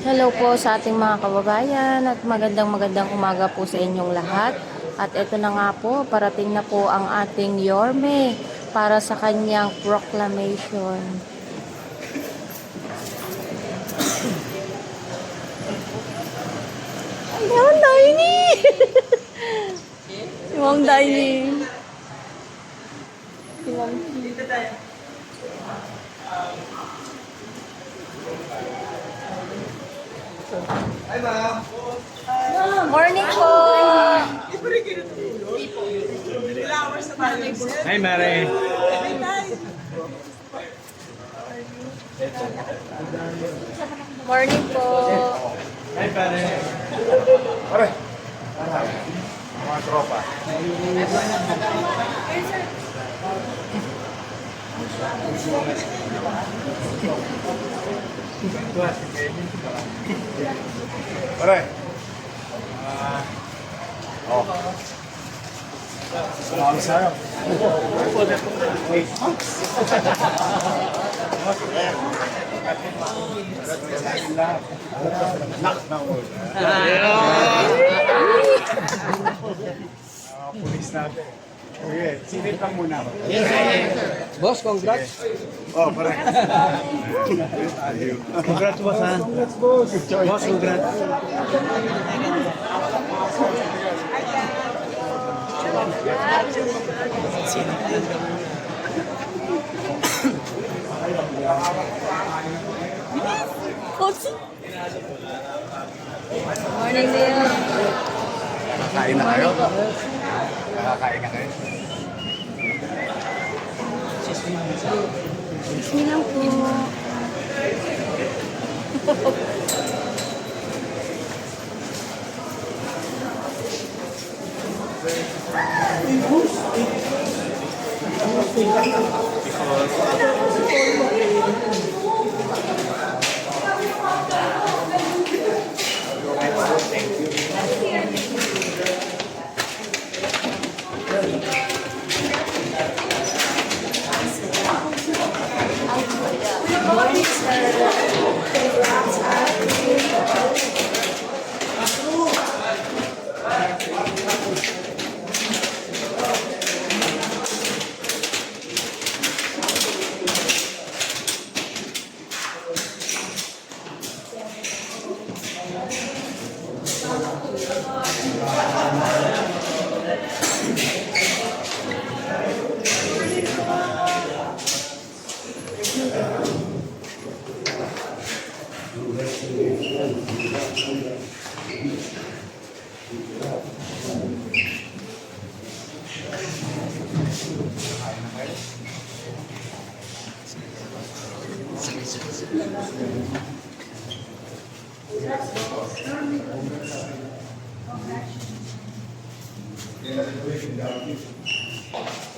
Hello po sa ating mga kababayan at magandang umaga po sa inyong lahat. At ito na nga po, parating na po ang ating Yorme para sa kanyang proclamation. Ayun, Dining! Si Mong Dining. Si Mong Hi, ma'am. Morning po! Hi, Mare. Morning po! Hi, pare. Pare. Mga tropa. Pare. Oh. Salamat sa'yo. Pulis natin. Okay, sinit lang muna ako. Boss, congrats. Oh, pare. Congrats, boss, ha? Congrats, boss. Boss, congrats. Coach! Morning, Leo. Kakain na kayo? Nakakain na kayo? Sige lang po.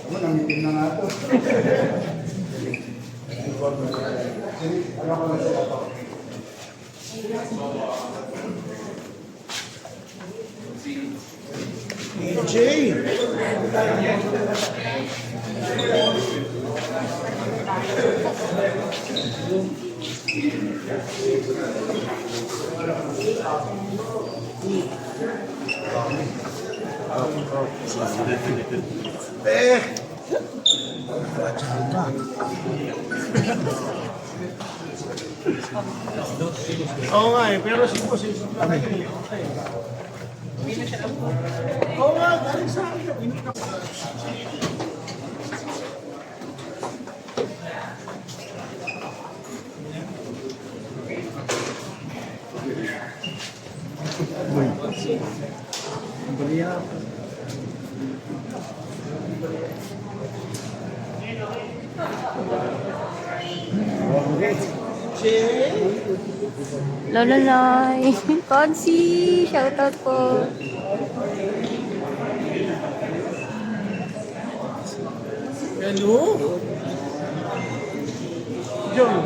Ano, nangitim na nga ito. Jay! Oo nga eh, pero si boss eh. Oo nga, galing sa akin. Lola Lai. Consi. Shoutout po. Hello? John.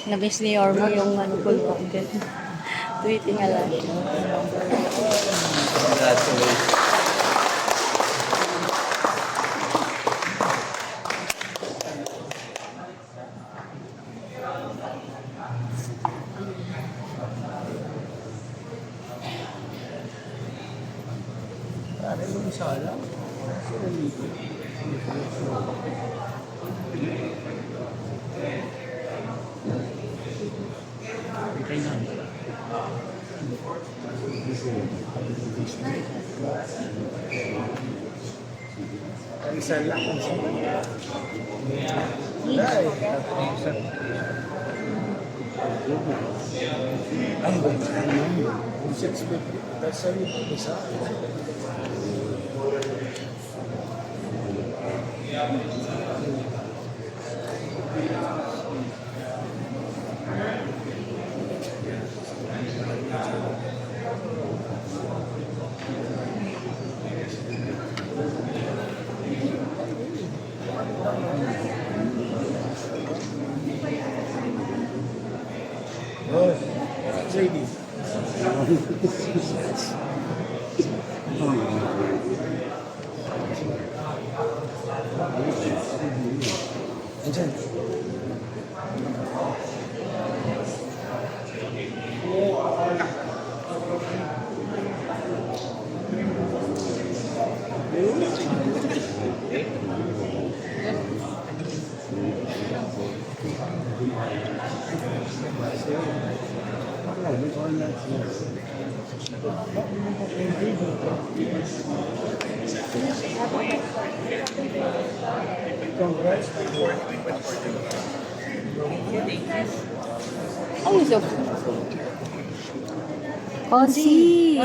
Nabis ni Ormo yung ano, full pocket. Tweeting ala. Congrats, Pare mo sala. Bitay na. Isa lang. That's how you decide. Lady. Andyan. Congrats. Ano ito? Konsi!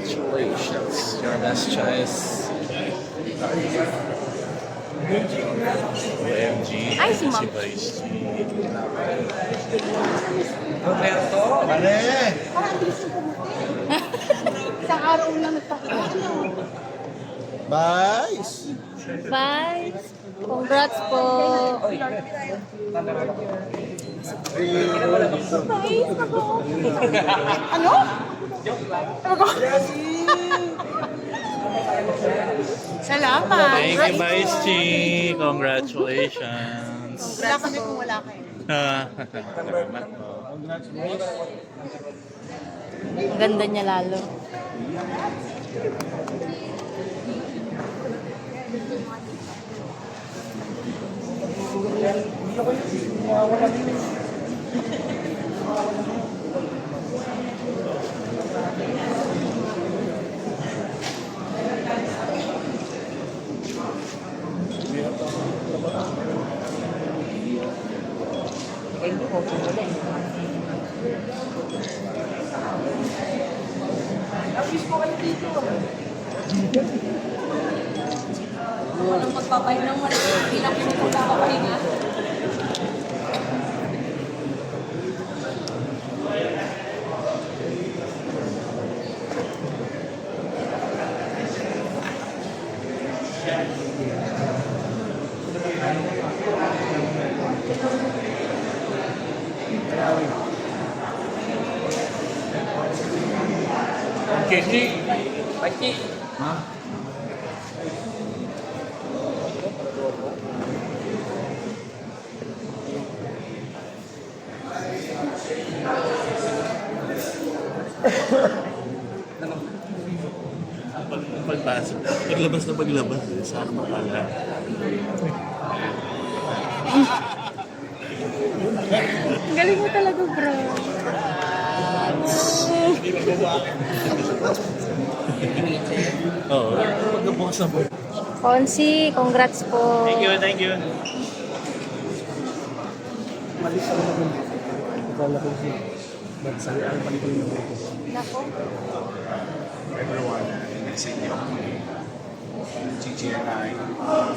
Congratulations, your best choice. OMG. Ay, si Ma'am. Vice G. Isang araw lang nagpakita. Bye! Bye! Congrats po! Ano? Salamat! Thank you, Vice G. Congratulations. Wala kami kung wala kayo. Salamat po. Ang ganda niya lalo. Walang magpapahinga ng wala. Hindi lang yung magpapahinga. Pagpasok, paglabas sakto ka lang. Oo. Pagkabukas na po. Konsi, congrats po. Thank you, thank you. Nako. Everyone in the city of Chichi and I are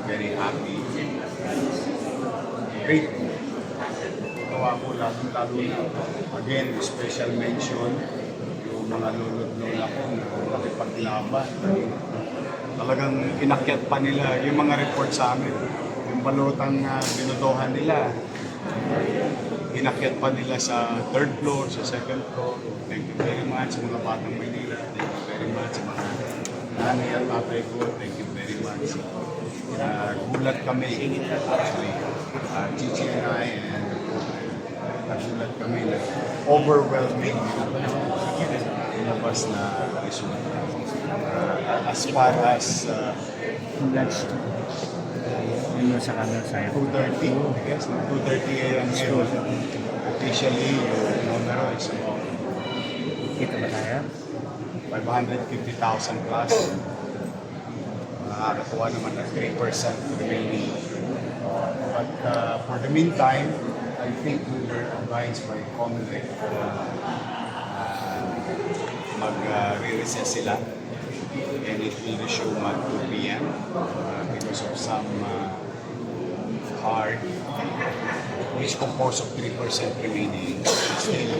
very happy. Grateful. Gawa ko lalo na. Again, special mention yung mga lulod-lola ko na nakipaglaban. Talagang inakyat pa nila yung mga report sa amin. Yung balotang binudohan nila. Inakyat pa nila sa third floor, sa second floor. Thank you very much sa mga batang Maynila. Thank you very much sa mga nanay at tatay ko. Thank you very much. Gulat kami, actually. Chichi and I, and nagulat kami na overwhelming lumabas na result. As far as Yun sa camera sa'yo. 2:30, yes, 2:30 a.m. ngayon. Officially, yung numero is about Kita ba tayo? 550,000 plus. Nakakakuha naman ng 3% remaining. But for the meantime, I think we were advised by COMELEC mag-re-recess sila. And it will resume at 2 p.m. Because of some card which composed of 3% remaining still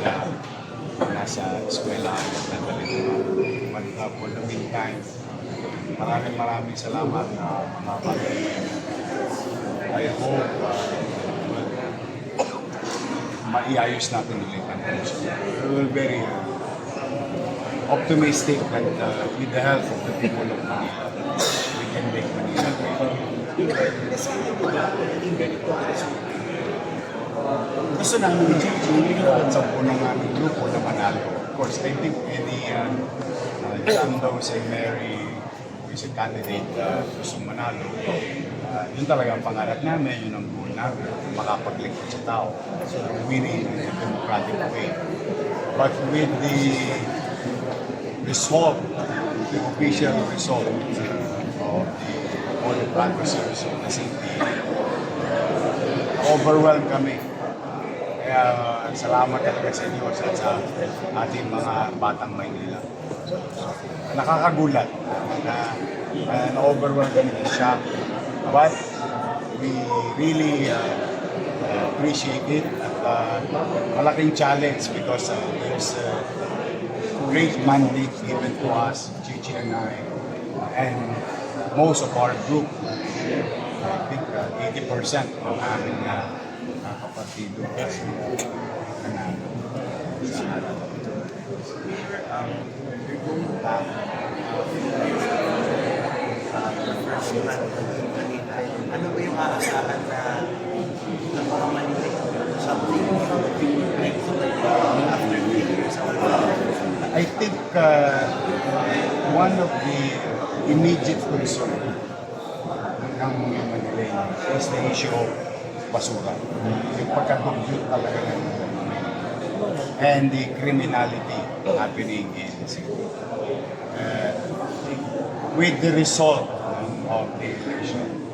nasa eskwela at nadalito. But for the meantime, maraming salamat na mga bagay. I hope maiayos natin ulit ang condition. We're very optimistic that with the help of the people of Manila, we can make Manila great. Gusto namin i-change at sa punong aming grupo na manalo. Of course, I think any Jando, si Mary, who is a candidate gusto manalo, yun talaga ang pangarap namin, yun ang goal namin, makapaglingkod sa tao. So, winning in a democratic way. But with the result, the official result of the all the canvassers of the city, overwhelmed kami. Kaya salamat talaga sa inyo at sa ating mga batang Maynila. Nakakagulat na overwhelmed kami ng shock. But we really appreciate it at malaking challenge because there's great mandate given to us, Chichi and I, and most of our group. I think 80% ng aming kapatido kasi nanalo sa atin. Ano ba yung aasahan na ng mga Manila? Something after 2 years? I think one of the immediate concern ng mga Manileños is the issue of basura. Yung pagkadugyot talaga ng and the criminality happening in the city. With the result of the election,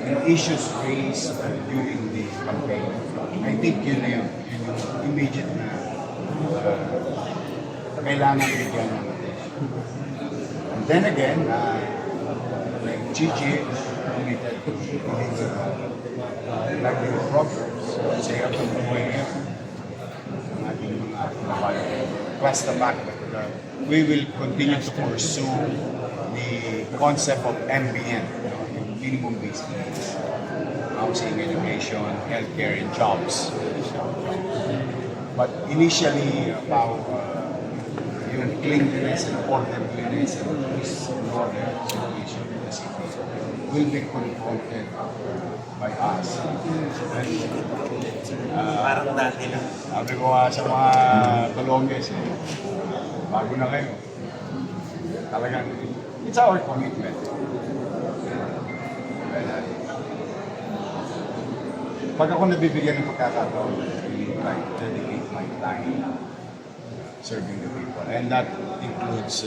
the issues raised during the campaign, I think yun na yun yung immediate na kailangan bigyan ng attention. And then again, like Gigi committed to livelihood programs sa hirap ng buhay ngayon ng ating mga kababayan. Plus the fact that we will continue to pursue the concept of MBN, yung minimum basic needs, housing, education, healthcare, and jobs. But initially, about yung cleanliness and orderliness and peace and order situation in the city will be confronted by us. Parang dati lang. Sabi ko nga sa mga Tulonges, bago na kayo. Talagang, it's our commitment. Pag ako nabibigyan ng pagkakataon, I try to dedicate my time serving the people. And that includes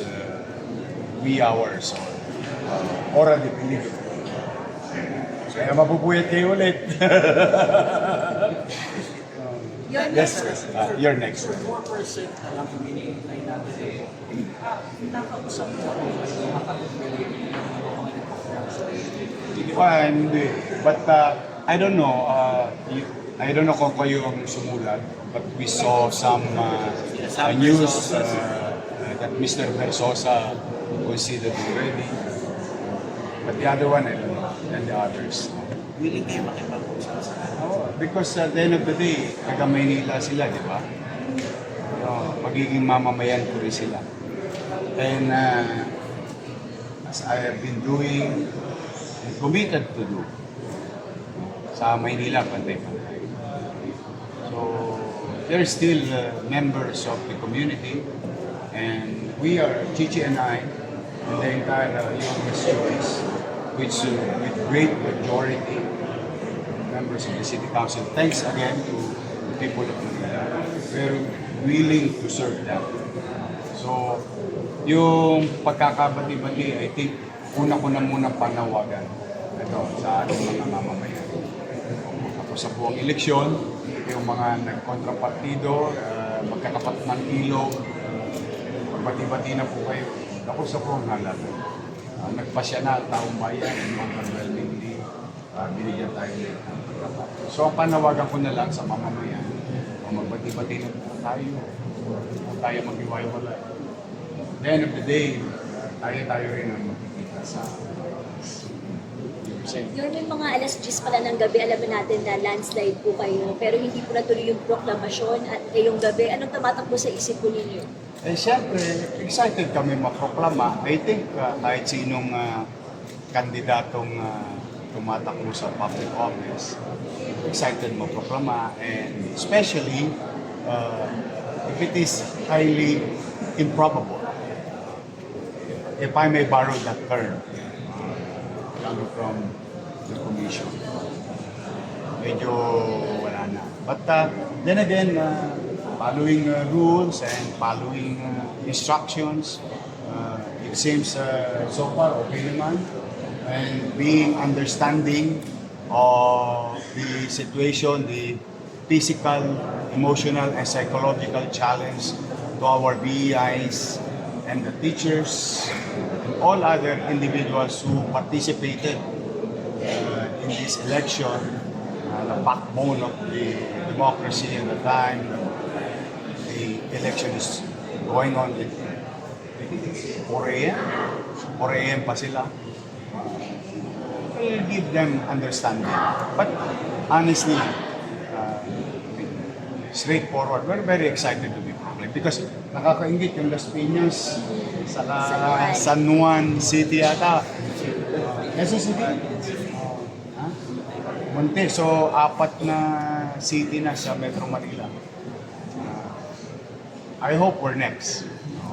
wee hours or oral delivery. Kaya mapupuyat kayo ulit. Yes, yes. You're next. 4% na lang hinihintay natin. Nakausap mo ako Hindi. But I don't know. I don't know kung kayo ang sumulat. But we saw some news that Mr. Versosa considered already. But the other one, I don't know. And the others. willing kayo makipag-usap sa Because at the end of the day, taga Maynila sila, di ba? Magiging mamamayan ko rin sila. And as I have been doing and committed to do sa Maynila, pantay-pantay. So, they're still members of the community, and we are, Chichi and I, and the entire Youngest Choice, which with great majority members of the City Council. Thanks again to the people of Manila. We're willing to serve them. So, yung pagkakabati-bati, I think, una ko na muna panawagan ito sa ating mga mamamayan. Tapos sa buong eleksyon, yung mga nagkontrapartido, magkatapat ng ilog, magbati-bati na po kayo. Tapos sa buong halat. Nagpasya na ang taong bayan, yung mga overwhelmingly, binigyan tayo ng pagkatapat. So, ang panawagan ko na lang sa mamamayan, magbati-bati na po tayo, tayo mag-iwaiwalay. At the end of the day, tayo rin ang makikita sa Yun, may mga alas 10 pala ng gabi, alam natin na landslide po kayo, pero hindi po natuloy yung proklamasyon at yung gabi. Anong tumatakbo sa isip po ninyo? Eh, siyempre, excited kami maproklama. I think kahit sinong kandidatong tumatakbo sa public office, excited maproklama. And especially, if it is highly improbable, if I may borrow that term, coming from the commission, medyo wala na. But then again, following rules and following instructions, it seems so far okay naman. And being understanding of the situation, the physical, emotional, and psychological challenge to our BEIs and the teachers and all other individuals who participated in this election, the backbone of the democracy at the time the election is going on at 4 a.m. 4 a.m. pa sila. We'll give them understanding. But honestly, straightforward, we're very excited to be public because nakakaingit yung Las Piñas, saka San Juan City ata. Quezon City? Monte. So, 4 na city na sa Metro Manila. I hope we're next.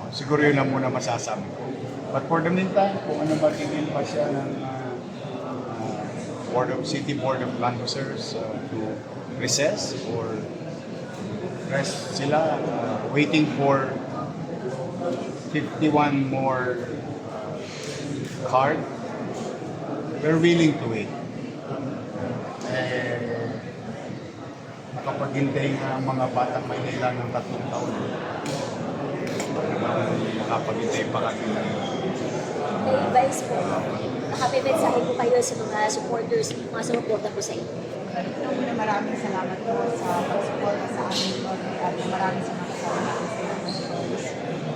Siguro yun lang muna masasabi ko. But for the meantime, kung ano magiging pa siya ng City Board of Canvassers to recess or rest sila, waiting for 51 more card. We're willing to wait. Nakapaghintay ng mga batang Maynila ng 3 taon. Nakapaghintay pa kami ng Vice po, nakapipinsahin po kayo sa mga supporters, mga sumuporta po sa inyo. Una, maraming salamat po sa pag-suporta sa amin at maraming salamat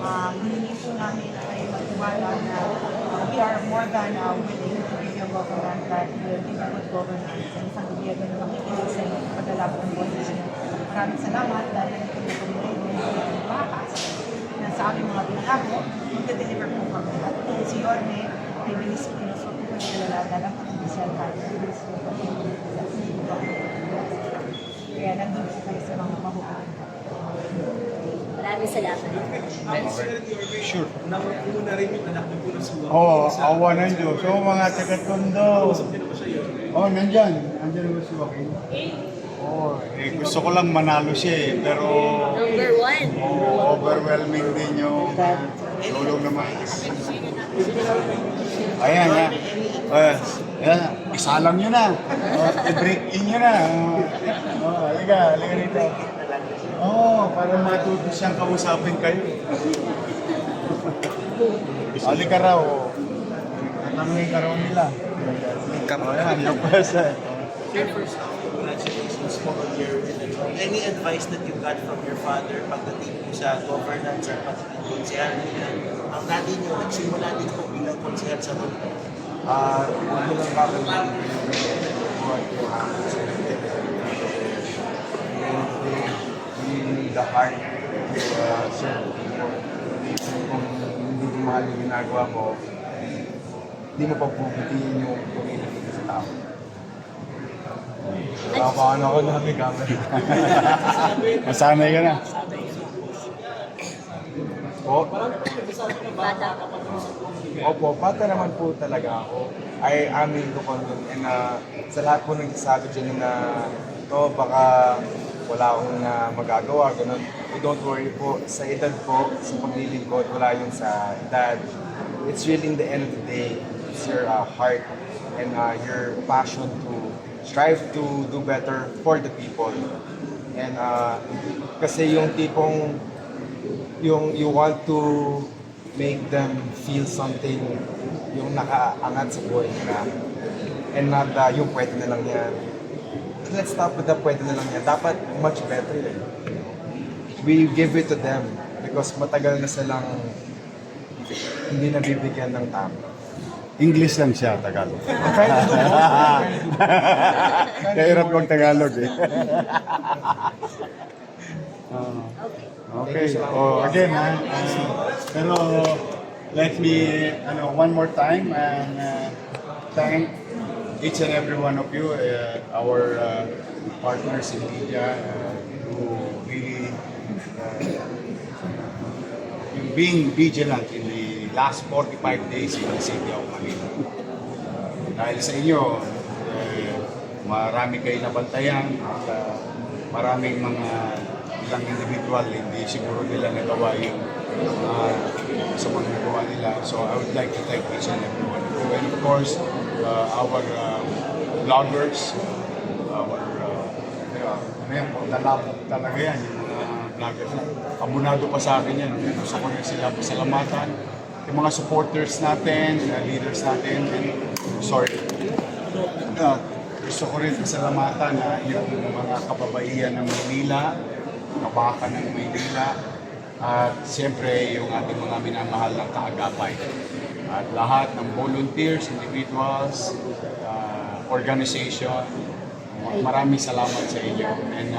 sa hiningi po namin na kayo magtiwala na we are more than willing to give you a government that will give you good governance and isang gobyerno na makikinig sa inyo pagdala po ng boses niyo. Maraming salamat dahil ito yung community ng bakas na sa aming mga pinangako, mag-deliver po kami. At si Yorme ay bilis po yung sort po nila dahil ang pag-ibisyan kahit bilis po kami. Kaya nandun po kayo sa mga mahukuhan. Maraming salamat. sure. Nakukuha na rin yung anak niyo po ng suwa. Awa ng Diyos. So, mga taga-tondo. Usap niyo na ba siya yun? Nandyan. Nandyan naman si Joaquin. Oh, gusto ko lang manalo siya eh, pero Number 1. overwhelming din yung lolo naman. Ayan, yan. Yan, isalang nyo na. I-break in nyo na. Halika rito. Para matuto siyang kausapin kayo. Halika raw. Tatanungin ka raw nila. Ayan, yung pasa. Congratulations po on your any advice that you got from your father pagdating po sa governance at pagdating konsehal niya. Ang dati niyo, nagsimula din po bilang konsehal sa Tondo. Huwag mo lang kakalimutan the heart serve people. Kung hindi mo mahal yung ginagawa mo, hindi mo pagbubutihin yung pumili sa tao. Paano ako namin kamay? Masanay ka na. Bata. Opo, bata naman po talaga ako. Ay amin ko po nun. And sa lahat po nagsasabi dyan na baka wala akong magagawa, ganun. Don't worry po, sa edad po, sa paglilingkod, wala yun sa edad. It's really in the end of the day, it's your heart and your passion to strive to do better for the people. And kasi yung tipong you want to make them feel something, yung nakaangat sa buhay nila. And not yung pwede na lang yan. Let's stop with the pwede na lang yan. Dapat much better eh. We give it to them because matagal na silang hindi nabibigyan ng tama. English lang siya, Tagalog. Try to do both. Kahirap yung Tagalog eh. Okay. Again, pero let me, one more time and thank each and every one of you, our partners in media, who really being vigilant in the last 45 days in the city of Manila. Dahil sa inyo, marami kayo nabantayan at maraming mga ilang individual hindi siguro nila nagawa yung sa mga nagawa nila. So I would like to thank each and every one of you. And of course, our vloggers, our nalapot talaga yan, yung mga vloggers. Abunado pa sa akin yan. Gusto ko rin sila pasalamatan. Yung mga supporters natin, leaders natin, and gusto ko rin pasalamatan yung mga kababaihan ng Maynila, kabakan ng Maynila, at siyempre yung ating mga minamahal ng kaagapay. At lahat ng volunteers, individuals, organization, maraming salamat sa inyo. And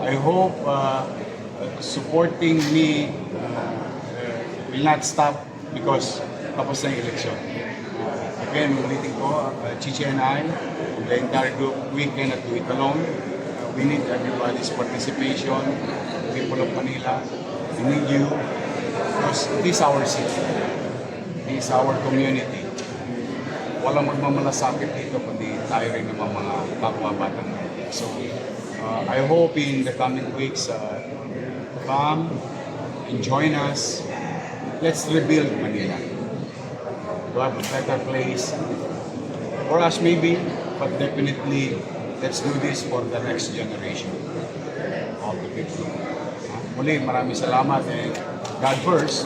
I hope supporting me will not stop because tapos na yung eleksyon. Again, ulitin ko, Chichi and I, the entire group, we cannot do it alone. We need everybody's participation, people of Manila. We need you because it is our city. It is our community. Walang magmamalasakit dito kundi tayo rin naman mga kapwa-batang Manila. So, I hope in the coming weeks, come and join us. Let's rebuild Manila to have a better place for us maybe, but definitely let's do this for the next generation of the people. Muli, maraming salamat and God first.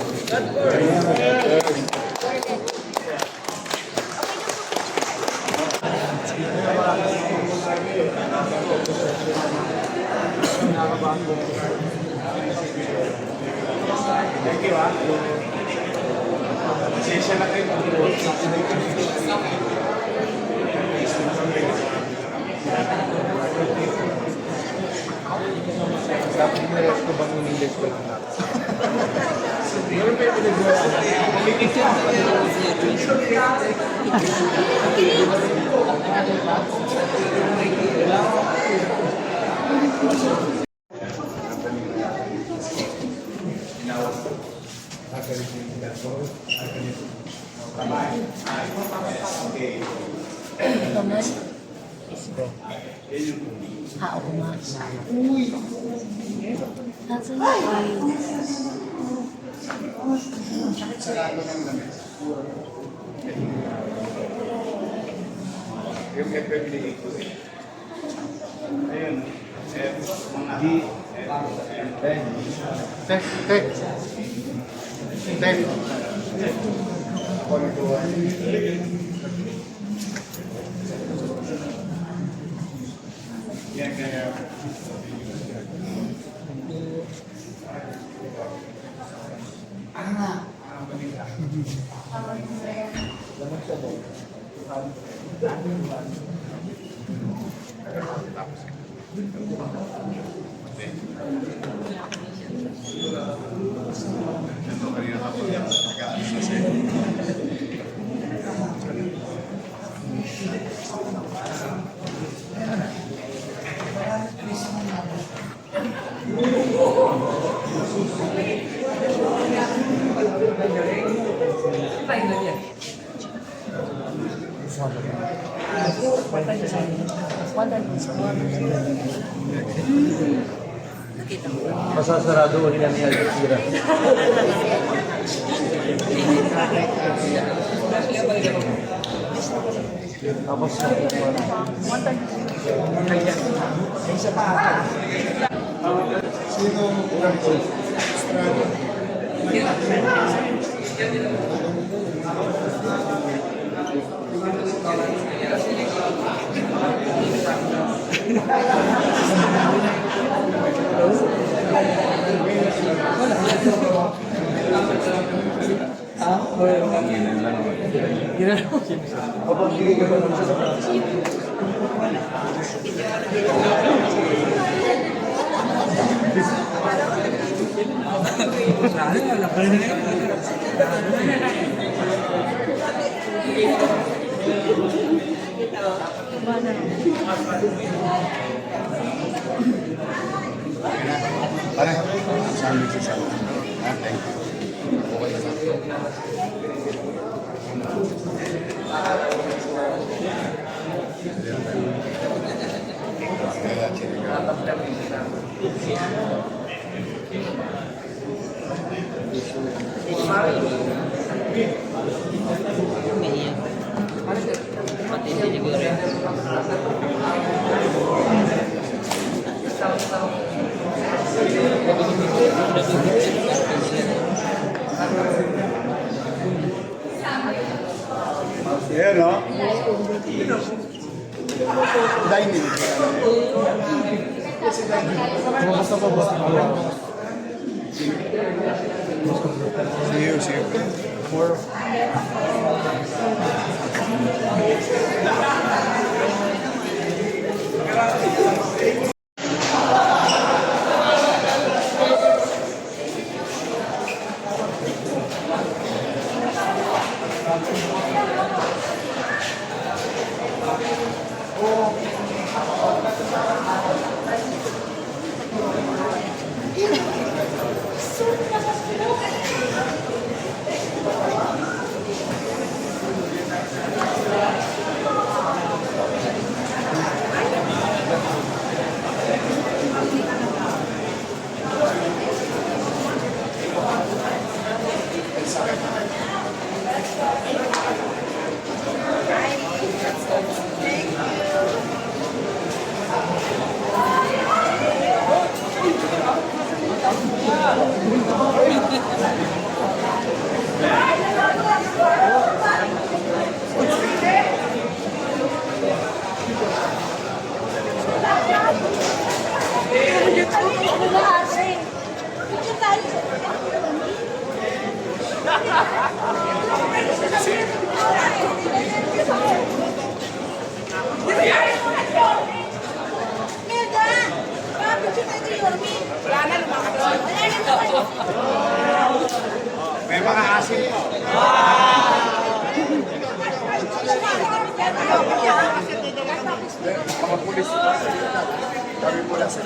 Thank you, Pasensya na kayo. Dapat niresto bang English ko lang natin? Ah, oo nga. Nasaan na kayo? Sarado ng lamesa. Yung FFA ko eh. Ayun. Mga G. Tek. Yan kaya. Masasarado ko nila ni Al Jazeera. Tapos Sino ulang ko? Estrada. Parang sabi ko sa thank you. Okay na. Ayan, no? Dining. See you. More. May mga asin po. Mga pulis. Kami mula sa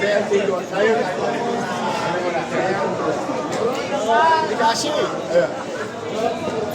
Kaya tigo. Tayo na. Ano muna? Hindi kasi. Ayan.